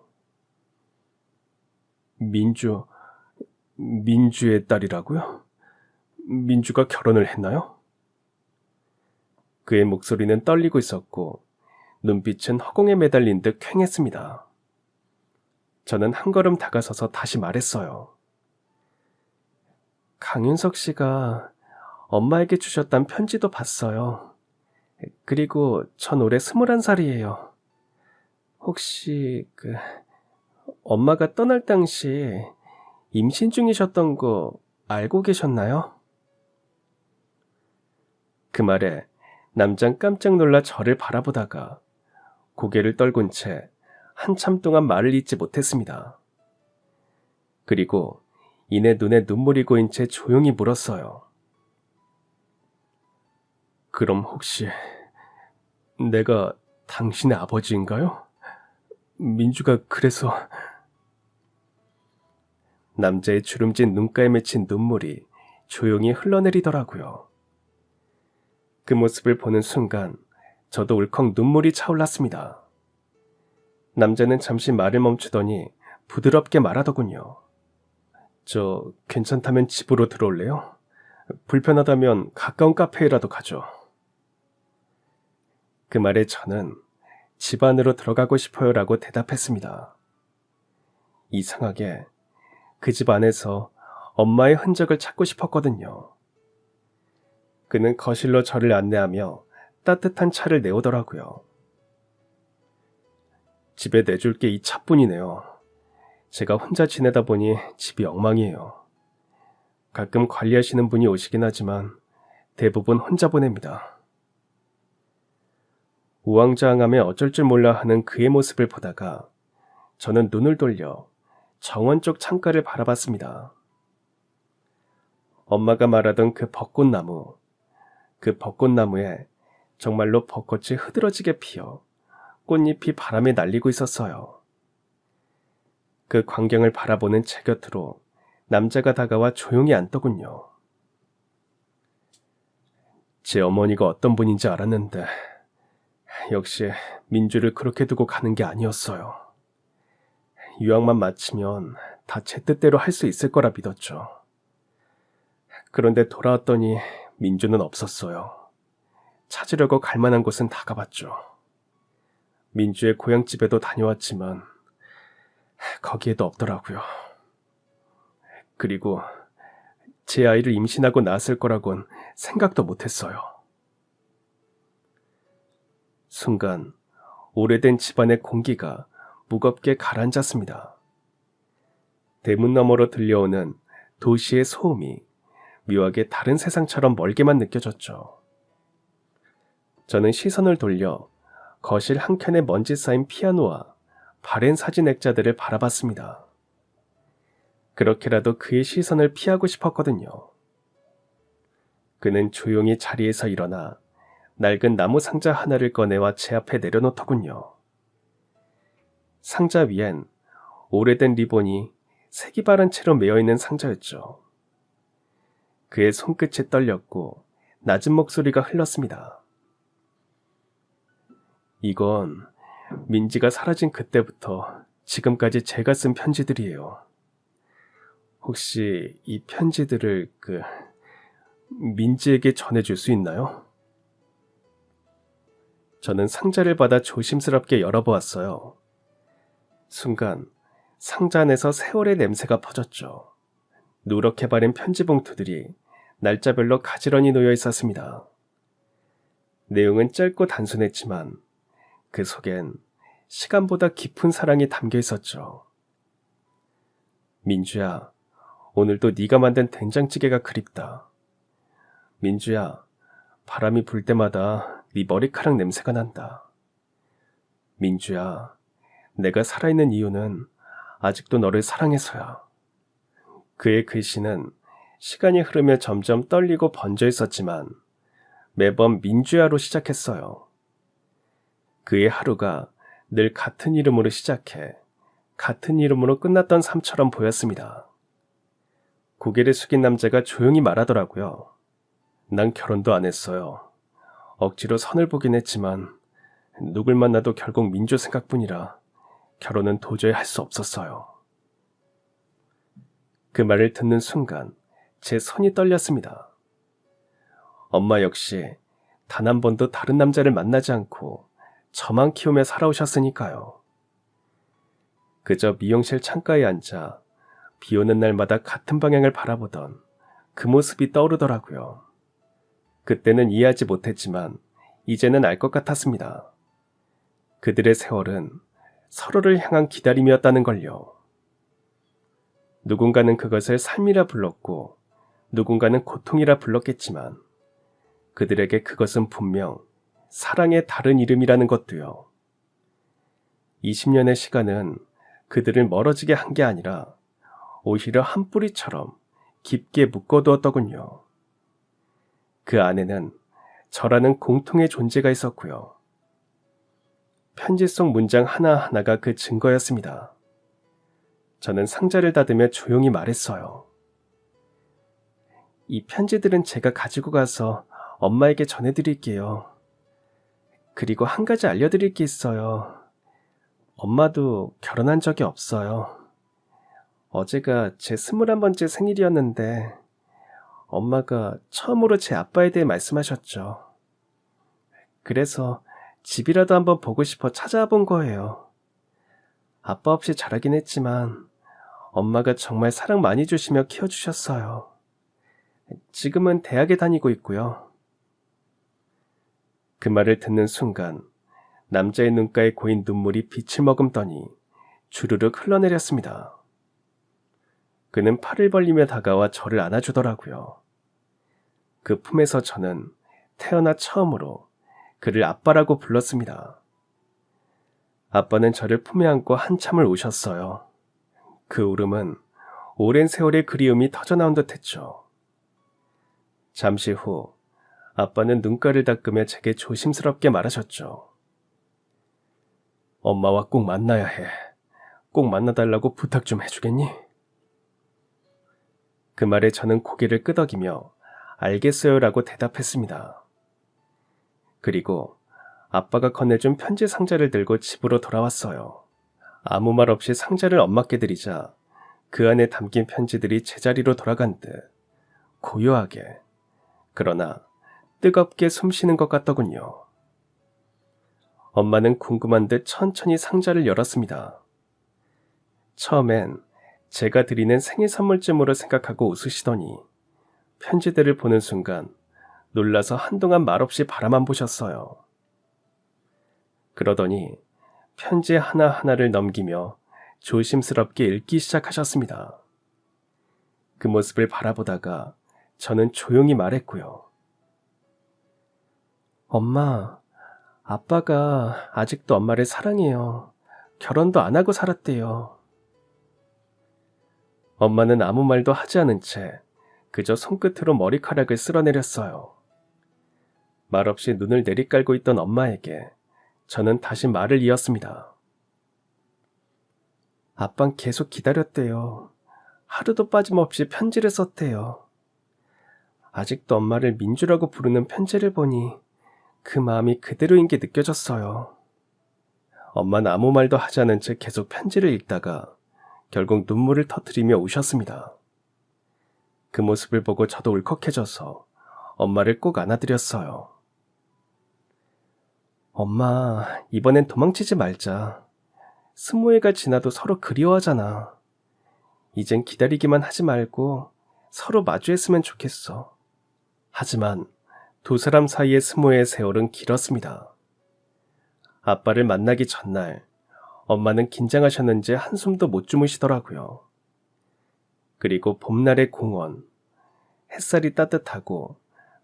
민주의 딸이라고요? 민주가 결혼을 했나요? 그의 목소리는 떨리고 있었고 눈빛은 허공에 매달린 듯 퀭했습니다. 저는 한 걸음 다가서서 다시 말했어요. 강윤석 씨가 엄마에게 주셨던 편지도 봤어요. 그리고 전 올해 21살이에요. 혹시 엄마가 떠날 당시 임신 중이셨던 거 알고 계셨나요? 그 말에 남잔 깜짝 놀라 저를 바라보다가 고개를 떨군 채 한참 동안 말을 잇지 못했습니다. 그리고 이내 눈에 눈물이 고인 채 조용히 물었어요. 그럼 혹시 내가 당신의 아버지인가요? 민주가 그래서... 남자의 주름진 눈가에 맺힌 눈물이 조용히 흘러내리더라고요. 그 모습을 보는 순간 저도 울컥 눈물이 차올랐습니다. 남자는 잠시 말을 멈추더니 부드럽게 말하더군요. 저 괜찮다면 집으로 들어올래요? 불편하다면 가까운 카페에라도 가죠. 그 말에 저는 집 안으로 들어가고 싶어요라고 대답했습니다. 이상하게 그 집 안에서 엄마의 흔적을 찾고 싶었거든요. 그는 거실로 저를 안내하며 따뜻한 차를 내오더라고요. 집에 내줄 게 이 차뿐이네요. 제가 혼자 지내다 보니 집이 엉망이에요. 가끔 관리하시는 분이 오시긴 하지만 대부분 혼자 보냅니다. 우왕좌왕하며 어쩔 줄 몰라 하는 그의 모습을 보다가 저는 눈을 돌려 정원 쪽 창가를 바라봤습니다. 엄마가 말하던 그 벚꽃나무, 그 벚꽃나무에 정말로 벚꽃이 흐드러지게 피어 꽃잎이 바람에 날리고 있었어요. 그 광경을 바라보는 제 곁으로 남자가 다가와 조용히 앉더군요. 제 어머니가 어떤 분인지 알았는데 역시 민주를 그렇게 두고 가는 게 아니었어요. 유학만 마치면 다 제 뜻대로 할 수 있을 거라 믿었죠. 그런데 돌아왔더니 민주는 없었어요. 찾으려고 갈 만한 곳은 다 가봤죠. 민주의 고향집에도 다녀왔지만 거기에도 없더라고요. 그리고 제 아이를 임신하고 낳았을 거라곤 생각도 못했어요. 순간 오래된 집안의 공기가 무겁게 가라앉았습니다. 대문 너머로 들려오는 도시의 소음이 묘하게 다른 세상처럼 멀게만 느껴졌죠. 저는 시선을 돌려 거실 한켠에 먼지 쌓인 피아노와 바랜 사진 액자들을 바라봤습니다. 그렇게라도 그의 시선을 피하고 싶었거든요. 그는 조용히 자리에서 일어나 낡은 나무 상자 하나를 꺼내와 제 앞에 내려놓더군요. 상자 위엔 오래된 리본이 색이 바른 채로 매어있는 상자였죠. 그의 손끝이 떨렸고 낮은 목소리가 흘렀습니다. 이건 민지가 사라진 그때부터 지금까지 제가 쓴 편지들이에요. 혹시 이 편지들을 민지에게 전해줄 수 있나요? 저는 상자를 받아 조심스럽게 열어보았어요. 순간 상자 안에서 세월의 냄새가 퍼졌죠. 누렇게 바른 편지 봉투들이 날짜별로 가지런히 놓여 있었습니다. 내용은 짧고 단순했지만 그 속엔 시간보다 깊은 사랑이 담겨 있었죠. 민주야, 오늘도 네가 만든 된장찌개가 그립다. 민주야, 바람이 불 때마다 네 머리카락 냄새가 난다. 민주야, 내가 살아있는 이유는 아직도 너를 사랑해서야. 그의 글씨는 시간이 흐르며 점점 떨리고 번져 있었지만 매번 민주야로 시작했어요. 그의 하루가 늘 같은 이름으로 시작해 같은 이름으로 끝났던 삶처럼 보였습니다. 고개를 숙인 남자가 조용히 말하더라고요. 난 결혼도 안 했어요. 억지로 선을 보긴 했지만 누굴 만나도 결국 민주 생각뿐이라 결혼은 도저히 할 수 없었어요. 그 말을 듣는 순간 제 손이 떨렸습니다. 엄마 역시 단 한 번도 다른 남자를 만나지 않고 저만 키우며 살아오셨으니까요. 그저 미용실 창가에 앉아 비 오는 날마다 같은 방향을 바라보던 그 모습이 떠오르더라고요. 그때는 이해하지 못했지만 이제는 알 것 같았습니다. 그들의 세월은 서로를 향한 기다림이었다는 걸요. 누군가는 그것을 삶이라 불렀고 누군가는 고통이라 불렀겠지만 그들에게 그것은 분명 사랑의 다른 이름이라는 것도요. 20년의 시간은 그들을 멀어지게 한 게 아니라 오히려 한 뿌리처럼 깊게 묶어두었더군요. 그 안에는 저라는 공통의 존재가 있었고요. 편지 속 문장 하나하나가 그 증거였습니다. 저는 상자를 닫으며 조용히 말했어요. 이 편지들은 제가 가지고 가서 엄마에게 전해드릴게요. 그리고 한 가지 알려드릴 게 있어요. 엄마도 결혼한 적이 없어요. 어제가 제 21번째 생일이었는데 엄마가 처음으로 제 아빠에 대해 말씀하셨죠. 그래서 집이라도 한번 보고 싶어 찾아와 본 거예요. 아빠 없이 자라긴 했지만 엄마가 정말 사랑 많이 주시며 키워주셨어요. 지금은 대학에 다니고 있고요. 그 말을 듣는 순간 남자의 눈가에 고인 눈물이 빛을 머금더니 주르륵 흘러내렸습니다. 그는 팔을 벌리며 다가와 저를 안아주더라고요. 그 품에서 저는 태어나 처음으로 그를 아빠라고 불렀습니다. 아빠는 저를 품에 안고 한참을 우셨어요. 그 울음은 오랜 세월의 그리움이 터져나온 듯 했죠. 잠시 후 아빠는 눈가를 닦으며 제게 조심스럽게 말하셨죠. 엄마와 꼭 만나야 해. 꼭 만나달라고 부탁 좀 해주겠니? 그 말에 저는 고개를 끄덕이며 알겠어요 라고 대답했습니다. 그리고 아빠가 건네준 편지 상자를 들고 집으로 돌아왔어요. 아무 말 없이 상자를 엄마께 드리자 그 안에 담긴 편지들이 제자리로 돌아간 듯 고요하게 그러나 뜨겁게 숨쉬는 것 같더군요. 엄마는 궁금한 듯 천천히 상자를 열었습니다. 처음엔 제가 드리는 생일 선물쯤으로 생각하고 웃으시더니 편지들을 보는 순간 놀라서 한동안 말없이 바라만 보셨어요. 그러더니 편지 하나하나를 넘기며 조심스럽게 읽기 시작하셨습니다. 그 모습을 바라보다가 저는 조용히 말했고요. 엄마, 아빠가 아직도 엄마를 사랑해요. 결혼도 안 하고 살았대요. 엄마는 아무 말도 하지 않은 채 그저 손끝으로 머리카락을 쓸어내렸어요. 말없이 눈을 내리깔고 있던 엄마에게 저는 다시 말을 이었습니다. 아빤 계속 기다렸대요. 하루도 빠짐없이 편지를 썼대요. 아직도 엄마를 민주라고 부르는 편지를 보니 그 마음이 그대로인 게 느껴졌어요. 엄마는 아무 말도 하지 않은 채 계속 편지를 읽다가 결국 눈물을 터뜨리며 우셨습니다. 그 모습을 보고 저도 울컥해져서 엄마를 꼭 안아드렸어요. 엄마, 이번엔 도망치지 말자. 20회가 지나도 서로 그리워하잖아. 이젠 기다리기만 하지 말고 서로 마주했으면 좋겠어. 하지만 두 사람 사이의 20회의 세월은 길었습니다. 아빠를 만나기 전날 엄마는 긴장하셨는지 한숨도 못 주무시더라고요. 그리고 봄날의 공원, 햇살이 따뜻하고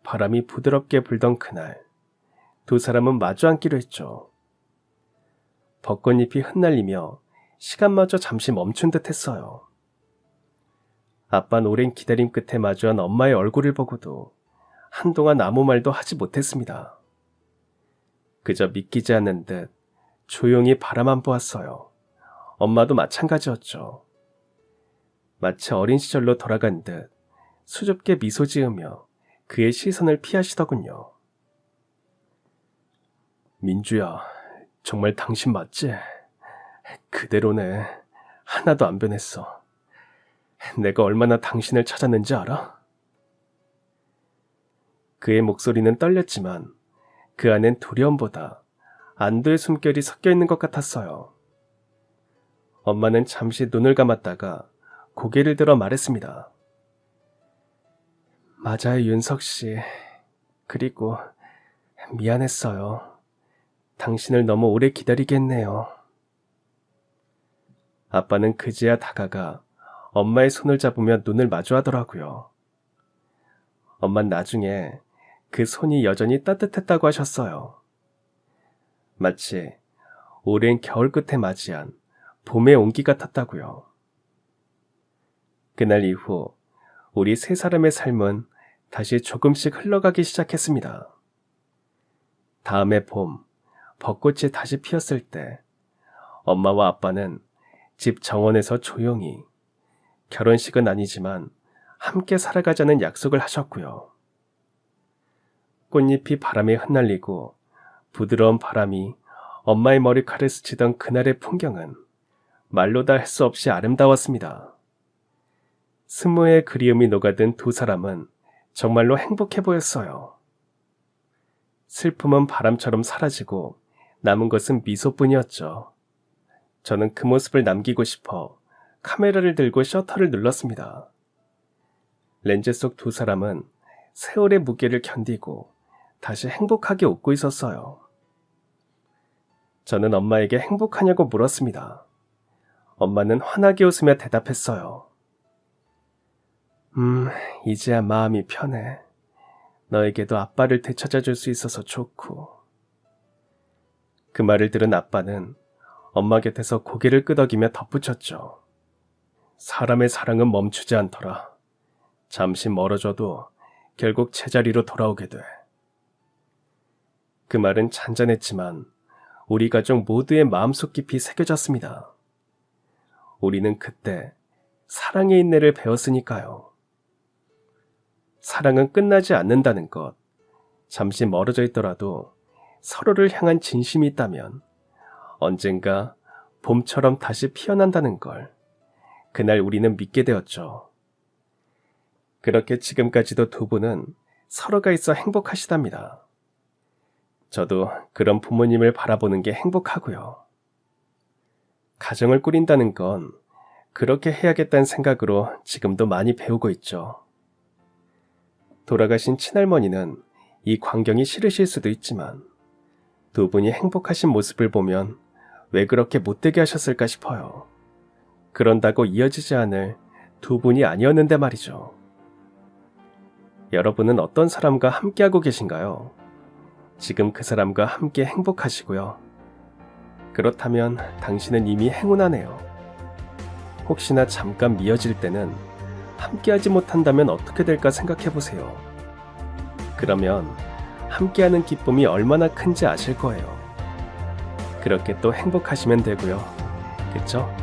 바람이 부드럽게 불던 그날, 두 사람은 마주 앉기로 했죠. 벚꽃잎이 흩날리며 시간마저 잠시 멈춘 듯 했어요. 아빠는 오랜 기다림 끝에 마주한 엄마의 얼굴을 보고도 한동안 아무 말도 하지 못했습니다. 그저 믿기지 않는 듯 조용히 바라만 보았어요. 엄마도 마찬가지였죠. 마치 어린 시절로 돌아간 듯 수줍게 미소 지으며 그의 시선을 피하시더군요. 민주야, 정말 당신 맞지? 그대로네. 하나도 안 변했어. 내가 얼마나 당신을 찾았는지 알아? 그의 목소리는 떨렸지만 그 안엔 두려움보다 안도의 숨결이 섞여 있는 것 같았어요. 엄마는 잠시 눈을 감았다가 고개를 들어 말했습니다. 맞아요, 윤석 씨. 그리고 미안했어요. 당신을 너무 오래 기다리게 했네요. 아빠는 그제야 다가가 엄마의 손을 잡으며 눈을 마주하더라고요. 엄마는 나중에 그 손이 여전히 따뜻했다고 하셨어요. 마치 오랜 겨울 끝에 맞이한 봄의 온기 같았다고요. 그날 이후 우리 세 사람의 삶은 다시 조금씩 흘러가기 시작했습니다. 다음해 봄, 벚꽃이 다시 피었을 때 엄마와 아빠는 집 정원에서 조용히, 결혼식은 아니지만 함께 살아가자는 약속을 하셨고요. 꽃잎이 바람에 흩날리고 부드러운 바람이 엄마의 머리칼을 스치던 그날의 풍경은 말로 다 할 수 없이 아름다웠습니다. 20회의 그리움이 녹아든 두 사람은 정말로 행복해 보였어요. 슬픔은 바람처럼 사라지고 남은 것은 미소뿐이었죠. 저는 그 모습을 남기고 싶어 카메라를 들고 셔터를 눌렀습니다. 렌즈 속 두 사람은 세월의 무게를 견디고 다시 행복하게 웃고 있었어요. 저는 엄마에게 행복하냐고 물었습니다. 엄마는 환하게 웃으며 대답했어요. 이제야 마음이 편해. 너에게도 아빠를 되찾아줄 수 있어서 좋고. 그 말을 들은 아빠는 엄마 곁에서 고개를 끄덕이며 덧붙였죠. 사람의 사랑은 멈추지 않더라. 잠시 멀어져도 결국 제자리로 돌아오게 돼. 그 말은 잔잔했지만 우리 가족 모두의 마음속 깊이 새겨졌습니다. 우리는 그때 사랑의 인내를 배웠으니까요. 사랑은 끝나지 않는다는 것, 잠시 멀어져 있더라도 서로를 향한 진심이 있다면 언젠가 봄처럼 다시 피어난다는 걸 그날 우리는 믿게 되었죠. 그렇게 지금까지도 두 분은 서로가 있어 행복하시답니다. 저도 그런 부모님을 바라보는 게 행복하고요. 가정을 꾸린다는 건 그렇게 해야겠다는 생각으로 지금도 많이 배우고 있죠. 돌아가신 친할머니는 이 광경이 싫으실 수도 있지만 두 분이 행복하신 모습을 보면 왜 그렇게 못되게 하셨을까 싶어요. 그런다고 이어지지 않을 두 분이 아니었는데 말이죠. 여러분은 어떤 사람과 함께하고 계신가요? 지금 그 사람과 함께 행복하시고요. 그렇다면 당신은 이미 행운하네요. 혹시나 잠깐 미어질 때는 함께하지 못한다면 어떻게 될까 생각해보세요. 그러면 함께하는 기쁨이 얼마나 큰지 아실 거예요. 그렇게 또 행복하시면 되고요. 그쵸?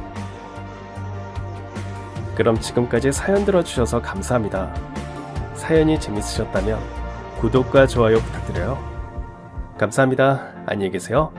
그럼 지금까지 사연 들어주셔서 감사합니다. 사연이 재밌으셨다면 구독과 좋아요 부탁드려요. 감사합니다. 안녕히 계세요.